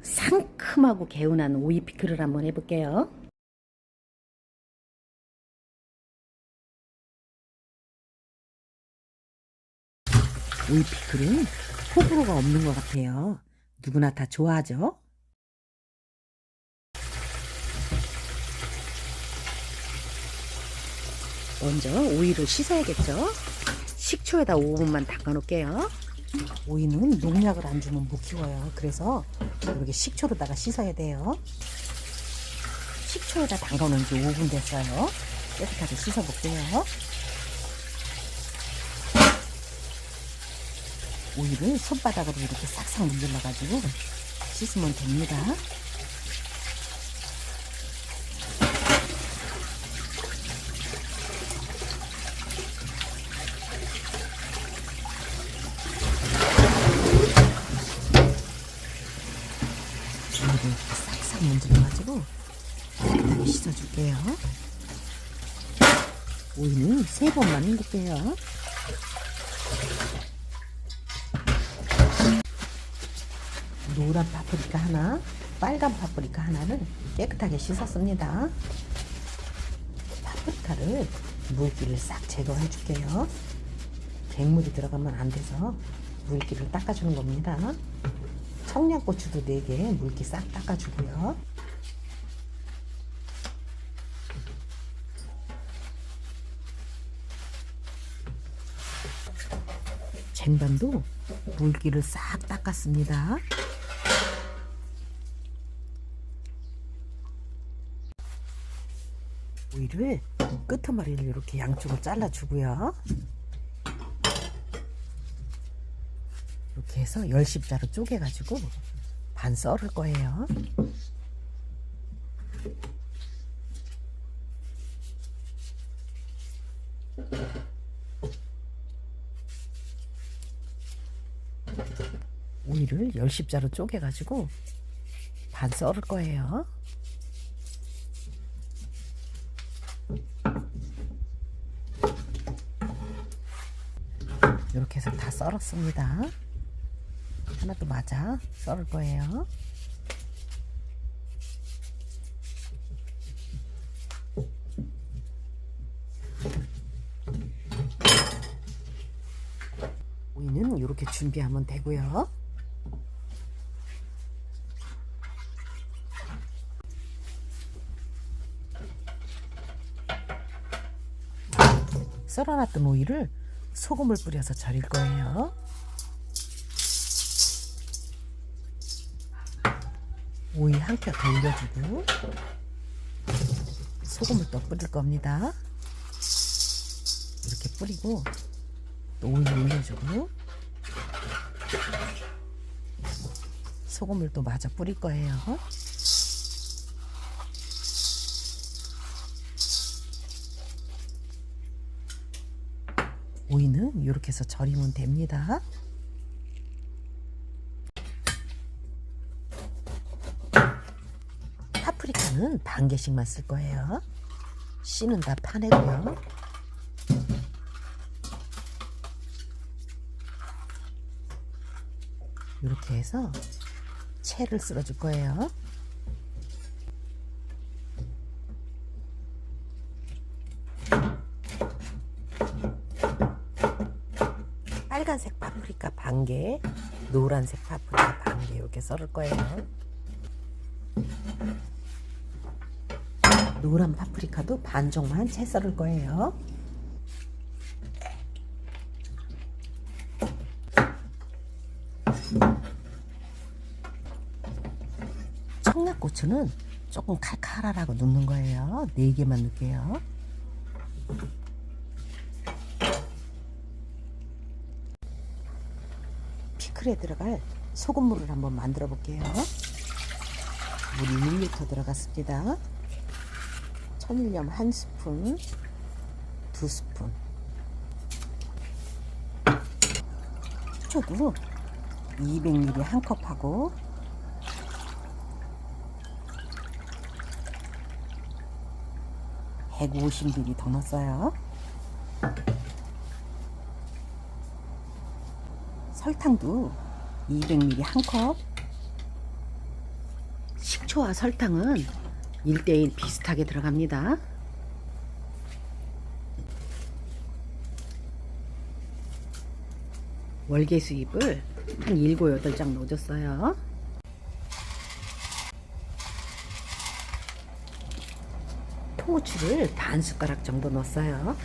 상큼하고 개운한 오이 피클을 한번 해볼게요. 오이 피클은 호불호가 없는 것 같아요. 누구나 다 좋아하죠. 먼저 오이를 씻어야겠죠. 식초에다 5분만 담가 놓을게요. 오이는 농약을 안 주면 못 키워요. 그래서 이렇게 식초로다가 씻어야 돼요. 식초에다 담가 놓은 지 5분 됐어요. 깨끗하게 씻어 볼게요. 오이를 손바닥으로 이렇게 싹싹 문질러 가지고 씻으면 됩니다. 오이를 이렇게 싹싹 문질러 가지고 깨끗하게 씻어 줄게요. 오이는 3번만 헹굴게요. 노란 파프리카 하나, 빨간 파프리카 하나를 깨끗하게 씻었습니다. 파프리카를 물기를 싹 제거해 줄게요. 갱물이 들어가면 안 돼서 물기를 닦아주는 겁니다. 청양고추도 4개 물기 싹 닦아주고요. 쟁반도 물기를 싹 닦았습니다. 오이를 끄트머리를 이렇게 양쪽으로 잘라주고요. 이렇게 해서 10십자로 쪼개가지고 반 썰을 거예요. 오이를 10십자로 쪼개가지고 반 썰을 거예요. 이렇게 해서 다 썰었습니다. 하나도 맞아 썰을 거예요. 오이는 이렇게 준비하면 되고요. 썰어놨던 오이를 소금을 뿌려서 절일 거예요. 오이 한 켜 더 올려주고 소금을 또 뿌릴 겁니다. 이렇게 뿌리고 또 오이 올려주고 소금을 또 마저 뿌릴 거예요. 오이는 이렇게 해서 절이면 됩니다. 파프리카는 반 개씩만 쓸 거예요. 씨는 다 파내고요. 이렇게 해서 채를 썰어 줄 거예요. 빨간색 파프리카 반 개, 노란색 파프리카 반 개 이렇게 썰을 거예요. 노란 파프리카도 반쪽만 채 썰을 거예요. 청양고추는 조금 칼칼하라고 넣는 거예요. 4개만 넣을게요. 피클에 들어갈 소금물을 한번 만들어 볼게요. 물이 1리터 들어갔습니다. 천일염 1스푼, 2스푼. 식초도 200ml 한 컵하고 150ml 더 넣었어요. 설탕도 200ml 한 컵, 식초와 설탕은 1대1 비슷하게 들어갑니다. 월계수잎을 한 7, 8장 넣어줬어요. 통후추를 반 숟가락 정도 넣었어요.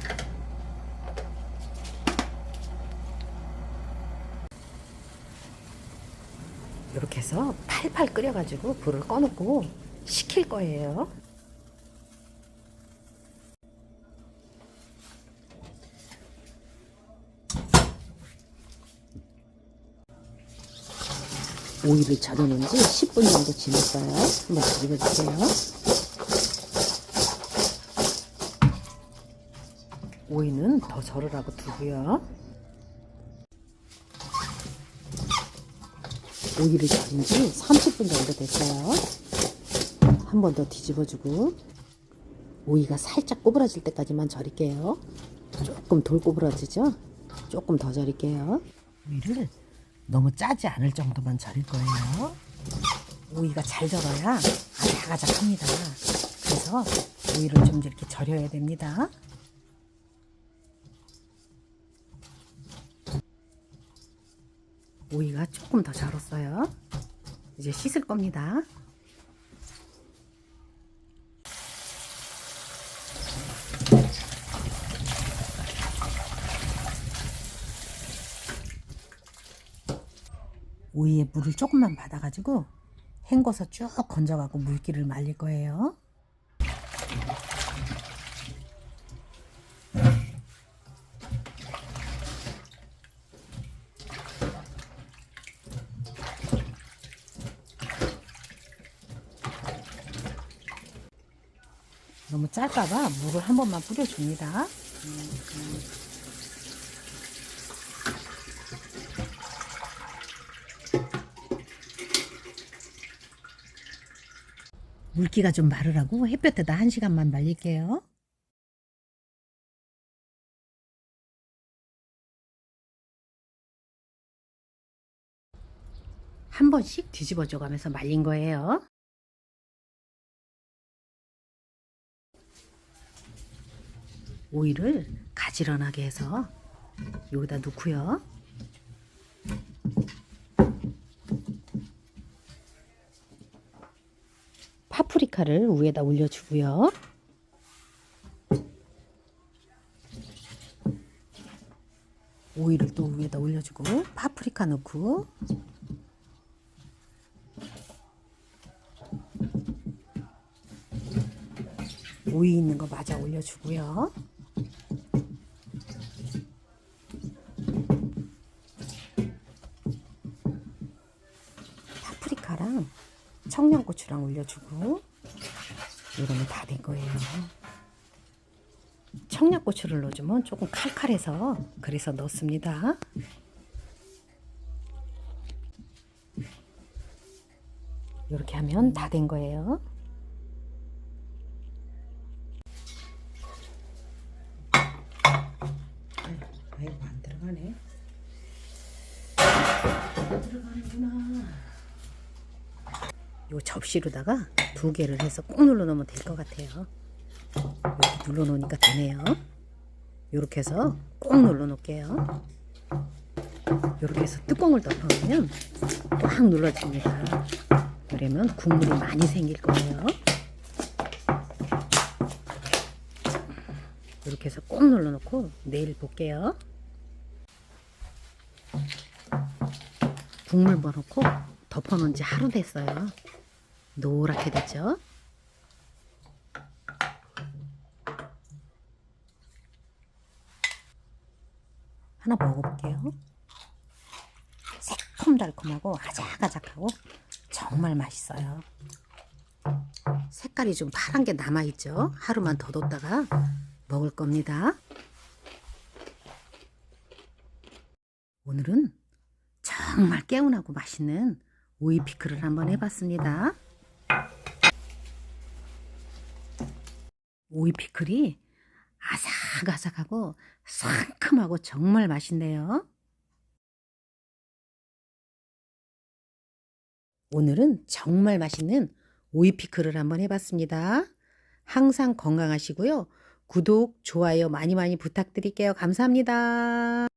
이렇게 해서 팔팔 끓여가지고 불을 꺼놓고 식힐 거예요. 오이를 절여놓은 지 10분 정도 지났어요. 한번 뒤집어주세요. 오이는 더 절으라고 두고요. 오이를 절인 지 30분 정도 됐어요. 한 번 더 뒤집어주고 오이가 살짝 꼬부라질 때까지만 절일게요. 조금 덜 꼬부라지죠? 조금 더 절일게요. 오이를 너무 짜지 않을 정도만 절일 거예요. 오이가 잘 절어야 아작아작합니다. 그래서 오이를 좀 이렇게 절여야 됩니다. 오이가 조금 더 절었어요. 이제 씻을 겁니다. 오이에 물을 조금만 받아가지고 헹궈서 쭉 건져가고 물기를 말릴 거예요. 너무 짤까봐 물을 한 번만 뿌려줍니다. 물기가 좀 마르라고 햇볕에다 1시간만 말릴게요. 한 번씩 뒤집어줘 가면서 말린 거예요. 오이를 가지런하게 해서 여기다 넣고요. 파프리카를 위에다 올려주고요. 오이를 또 위에다 올려주고 파프리카 넣고 오이 있는 거 마저 올려주고요. 파프리카랑 청양고추랑 올려주고 이러면 다 된 거예요. 청양고추를 넣어주면 조금 칼칼해서 그래서 넣습니다. 이렇게 하면 다 된 거예요. 아이고 안 들어가네. 안 들어가는구나. 요 접시로다가 2개를 해서 꼭 눌러 놓으면 될 것 같아요. 이렇게 눌러 놓으니까 되네요. 이렇게 해서 꼭 눌러 놓을게요. 이렇게 해서 뚜껑을 덮어놓으면 꽉 눌러집니다. 그러면 국물이 많이 생길 거예요. 이렇게 해서 꼭 눌러 놓고 내일 볼게요. 국물 넣어놓고 덮어놓은 지 하루 됐어요. 노랗게 됐죠? 하나 먹어볼게요. 새콤달콤하고 아작아작하고 정말 맛있어요. 색깔이 좀 파란 게 남아있죠? 하루만 더 뒀다가 먹을 겁니다. 오늘은 정말 개운하고 맛있는 오이 피클을 한번 해봤습니다. 오이 피클이 아삭아삭하고 상큼하고 정말 맛있네요. 오늘은 정말 맛있는 오이 피클을 한번 해봤습니다. 항상 건강하시고요. 구독, 좋아요 많이 많이 부탁드릴게요. 감사합니다.